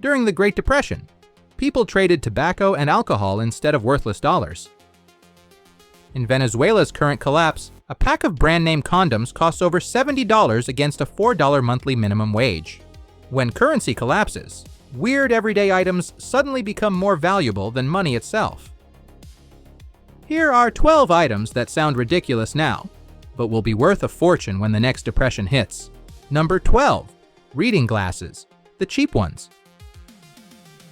During the Great Depression, people traded tobacco and alcohol instead of worthless dollars. In Venezuela's current collapse, a pack of brand-name condoms costs over $70 against a $4 monthly minimum wage. When currency collapses, weird everyday items suddenly become more valuable than money itself. Here are 12 items that sound ridiculous now, but will be worth a fortune when the next depression hits. Number 12. Reading glasses, the cheap ones.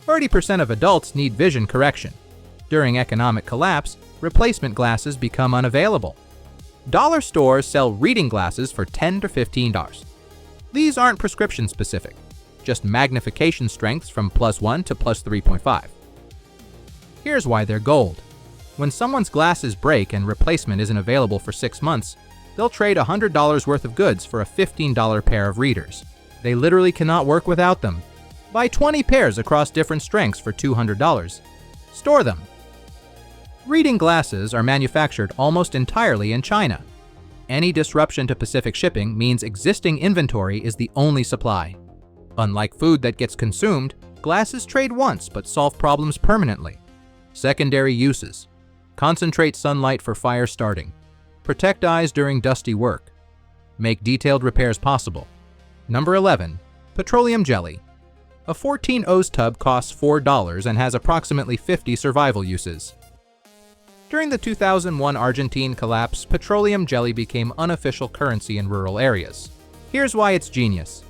30% of adults need vision correction. During economic collapse, replacement glasses become unavailable. Dollar stores sell reading glasses for $10 to $15. These aren't prescription specific, just magnification strengths from +1 to +3.5. Here's why they're gold. When someone's glasses break and replacement isn't available for 6 months, they'll trade $100 worth of goods for a $15 pair of readers. They literally cannot work without them. Buy 20 pairs across different strengths for $200. Store them. Reading glasses are manufactured almost entirely in China. Any disruption to Pacific shipping means existing inventory is the only supply. Unlike food that gets consumed, glasses trade once but solve problems permanently. Secondary uses: concentrate sunlight for fire starting, protect eyes during dusty work, make detailed repairs possible. Number 11. Petroleum jelly. A 14-oz tub costs $4 and has approximately 50 survival uses. During the 2001 Argentine collapse, petroleum jelly became unofficial currency in rural areas. Here's why it's genius.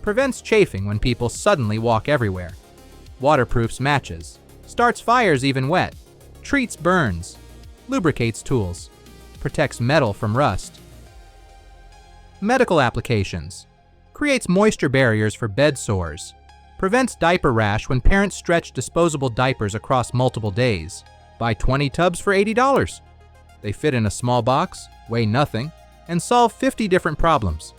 Prevents chafing when people suddenly walk everywhere. Waterproofs matches. Starts fires even wet. Treats burns. Lubricates tools. Protects metal from rust. Medical applications. Creates moisture barriers for bed sores. Prevents diaper rash when parents stretch disposable diapers across multiple days. Buy 20 tubs for $80. They fit in a small box, weigh nothing, and solve 50 different problems.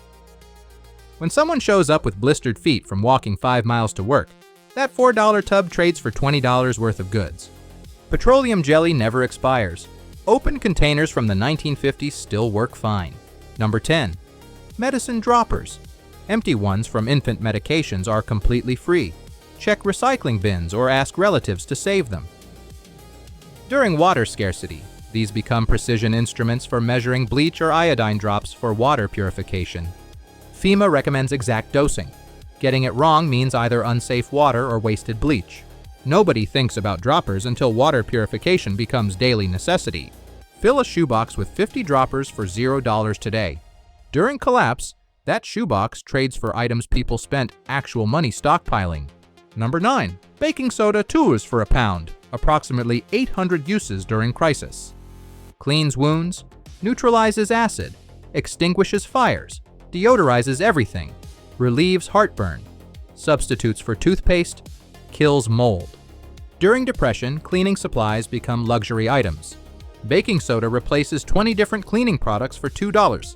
When someone shows up with blistered feet from walking 5 miles to work, that $4 tub trades for $20 worth of goods. Petroleum jelly never expires. Open containers from the 1950s still work fine. Number 10. Medicine droppers. Empty ones from infant medications are completely free. Check recycling bins or ask relatives to save them. During water scarcity, these become precision instruments for measuring bleach or iodine drops for water purification. FEMA recommends exact dosing. Getting it wrong means either unsafe water or wasted bleach. Nobody thinks about droppers until water purification becomes daily necessity. Fill a shoebox with 50 droppers for $0 today. During collapse, that shoebox trades for items people spent actual money stockpiling. Number 9. Baking soda tubes for £1. Approximately 800 uses during crisis. Cleans wounds, neutralizes acid, extinguishes fires, deodorizes everything, relieves heartburn, substitutes for toothpaste, kills mold. During depression, cleaning supplies become luxury items. Baking soda replaces 20 different cleaning products for $2,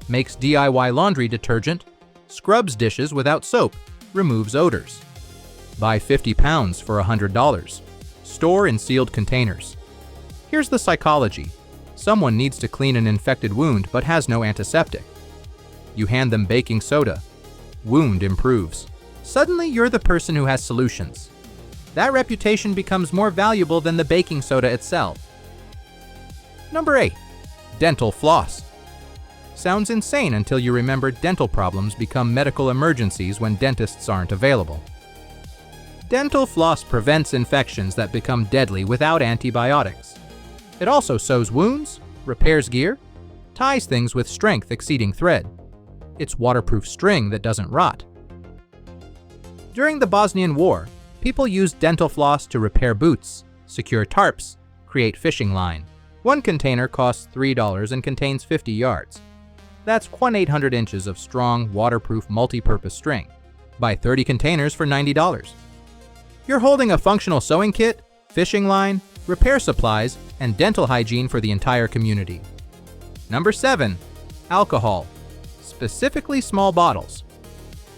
makes DIY laundry detergent, scrubs dishes without soap, removes odors. Buy 50 pounds for $100. Store in sealed containers. Here's the psychology. Someone needs to clean an infected wound but has no antiseptic. You hand them baking soda. Wound improves. Suddenly you're the person who has solutions. That reputation becomes more valuable than the baking soda itself. Number 8. Dental floss. Sounds insane until you remember dental problems become medical emergencies when dentists aren't available. Dental floss prevents infections that become deadly without antibiotics. It also sews wounds, repairs gear, ties things with strength exceeding thread. It's waterproof string that doesn't rot. During the Bosnian War, people used dental floss to repair boots, secure tarps, create fishing line. One container costs $3 and contains 50 yards. That's 1/800 inches of strong, waterproof, multi-purpose string. Buy 30 containers for $90. You're holding a functional sewing kit, fishing line, repair supplies, and dental hygiene for the entire community. Number 7. Alcohol. Specifically small bottles.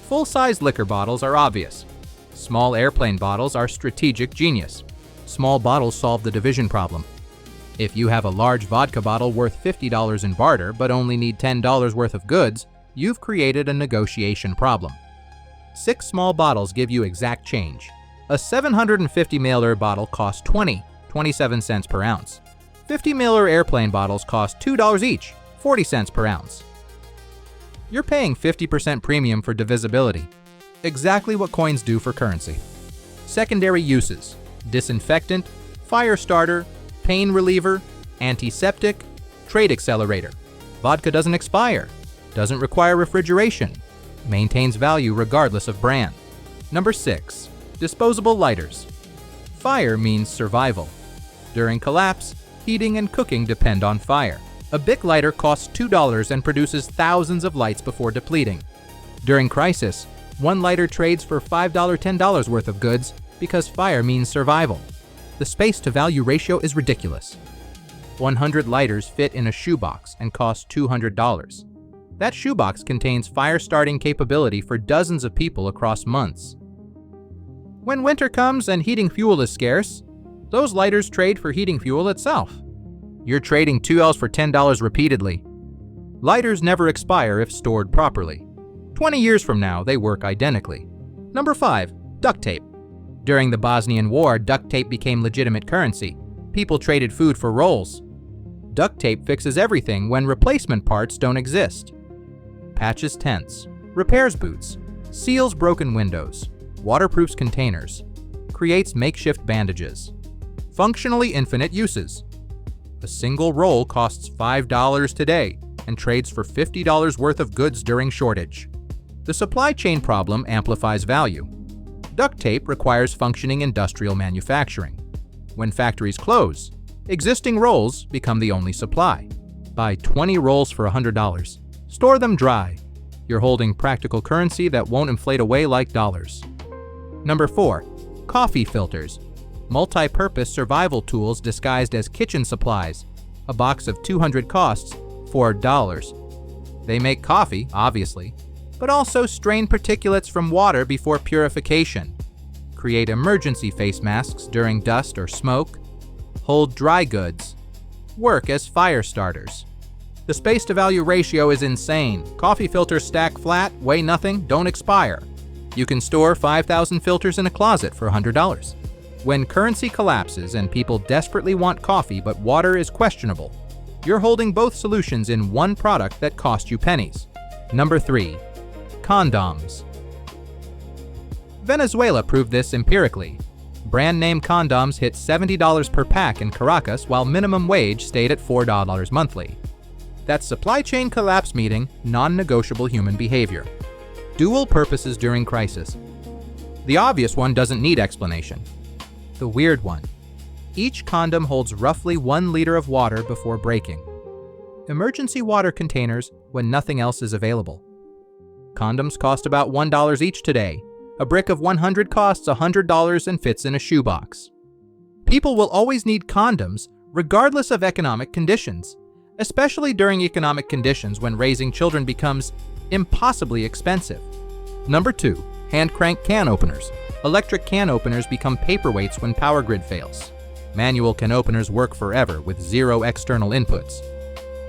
Full-size liquor bottles are obvious. Small airplane bottles are strategic genius. Small bottles solve the division problem. If you have a large vodka bottle worth $50 in barter but only need $10 worth of goods, you've created a negotiation problem. 6 small bottles give you exact change. A 750 ml bottle costs 27 cents per ounce. 50 ml airplane bottles cost $2 each, 40 cents per ounce. You're paying 50% premium for divisibility. Exactly what coins do for currency. Secondary uses: disinfectant, fire starter, pain reliever, antiseptic, trade accelerator. Vodka doesn't expire, doesn't require refrigeration, maintains value regardless of brand. Number 6. Disposable lighters. Fire means survival. During collapse, heating and cooking depend on fire. A Bic lighter costs $2 and produces thousands of lights before depleting. During crisis, one lighter trades for $5, $10 worth of goods because fire means survival. The space-to-value ratio is ridiculous. 100 lighters fit in a shoebox and cost $200. That shoebox contains fire-starting capability for dozens of people across months. When winter comes and heating fuel is scarce, those lighters trade for heating fuel itself. You're trading 2Ls for $10 repeatedly. Lighters never expire if stored properly. 20 years from now, they work identically. Number 5. Duct tape. During the Bosnian War, duct tape became legitimate currency. People traded food for rolls. Duct tape fixes everything when replacement parts don't exist. Patches tents, repairs boots, seals broken windows, waterproofs containers, creates makeshift bandages. Functionally infinite uses. A single roll costs $5 today and trades for $50 worth of goods during shortage. The supply chain problem amplifies value. Duct tape requires functioning industrial manufacturing. When factories close, existing rolls become the only supply. Buy 20 rolls for $100. Store them dry. You're holding practical currency that won't inflate away like dollars. Number 4. Coffee filters. Multi-purpose survival tools disguised as kitchen supplies. A box of 200 costs $4. They make coffee, obviously, but also strain particulates from water before purification, create emergency face masks during dust or smoke, hold dry goods, work as fire starters. The space-to-value ratio is insane. Coffee filters stack flat, weigh nothing, don't expire. You can store 5,000 filters in a closet for $100. When currency collapses and people desperately want coffee but water is questionable, you're holding both solutions in one product that cost you pennies. Number 3. Condoms. Venezuela proved this empirically. Brand name condoms hit $70 per pack in Caracas while minimum wage stayed at $4 monthly. That's supply chain collapse meeting non-negotiable human behavior. Dual purposes during crisis. The obvious one doesn't need explanation. The weird one. Each condom holds roughly 1 liter of water before breaking. Emergency water containers when nothing else is available. Condoms cost about $1 each today. A brick of 100 costs $100 and fits in a shoebox. People will always need condoms regardless of economic conditions, especially during economic conditions when raising children becomes impossibly expensive. Number 2. Hand crank can openers. Electric can openers become paperweights when power grid fails. Manual can openers work forever with 0 external inputs.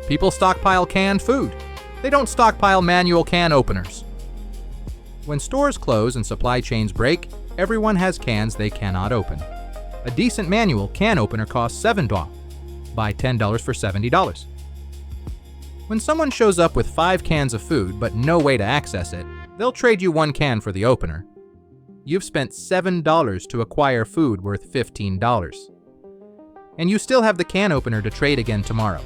People stockpile canned food. They don't stockpile manual can openers. When stores close and supply chains break, everyone has cans they cannot open. A decent manual can opener costs $7. Buy $10 for $70. When someone shows up with 5 cans of food but no way to access it, they'll trade you 1 can for the opener. You've spent $7 to acquire food worth $15. And you still have the can opener to trade again tomorrow.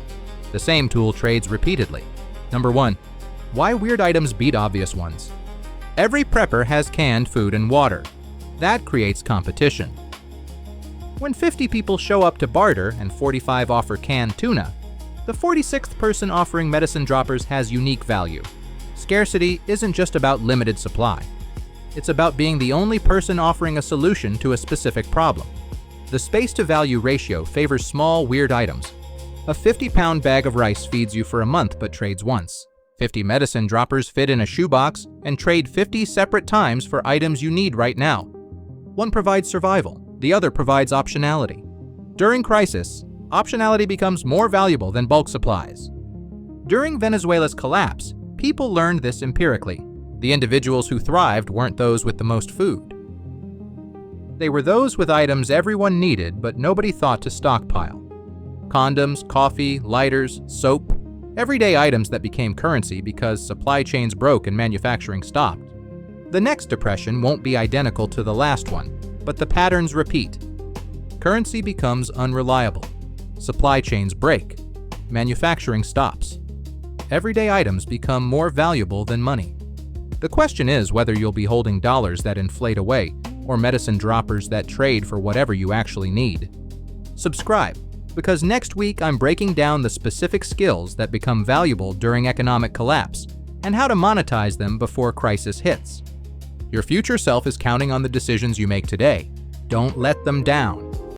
The same tool trades repeatedly. Number 1. Why weird items beat obvious ones. Every prepper has canned food and water. That creates competition. When 50 people show up to Barter and 45 offer canned tuna, the 46th person offering medicine droppers has unique value. Scarcity isn't just about limited supply. It's about being the only person offering a solution to a specific problem. The space-to-value ratio favors small, weird items. A 50-pound bag of rice feeds you for a month but trades once. 50 medicine droppers fit in a shoebox and trade 50 separate times for items you need right now. One provides survival, the other provides optionality. During crisis, optionality becomes more valuable than bulk supplies. During Venezuela's collapse, people learned this empirically. The individuals who thrived weren't those with the most food. They were those with items everyone needed but nobody thought to stockpile. Condoms, coffee, lighters, soap, everyday items that became currency because supply chains broke and manufacturing stopped. The next depression won't be identical to the last one, but the patterns repeat. Currency becomes unreliable. Supply chains break. Manufacturing stops. Everyday items become more valuable than money. The question is whether you'll be holding dollars that inflate away or medicine droppers that trade for whatever you actually need. Subscribe, because next week I'm breaking down the specific skills that become valuable during economic collapse and how to monetize them before crisis hits. Your future self is counting on the decisions you make today. Don't let them down.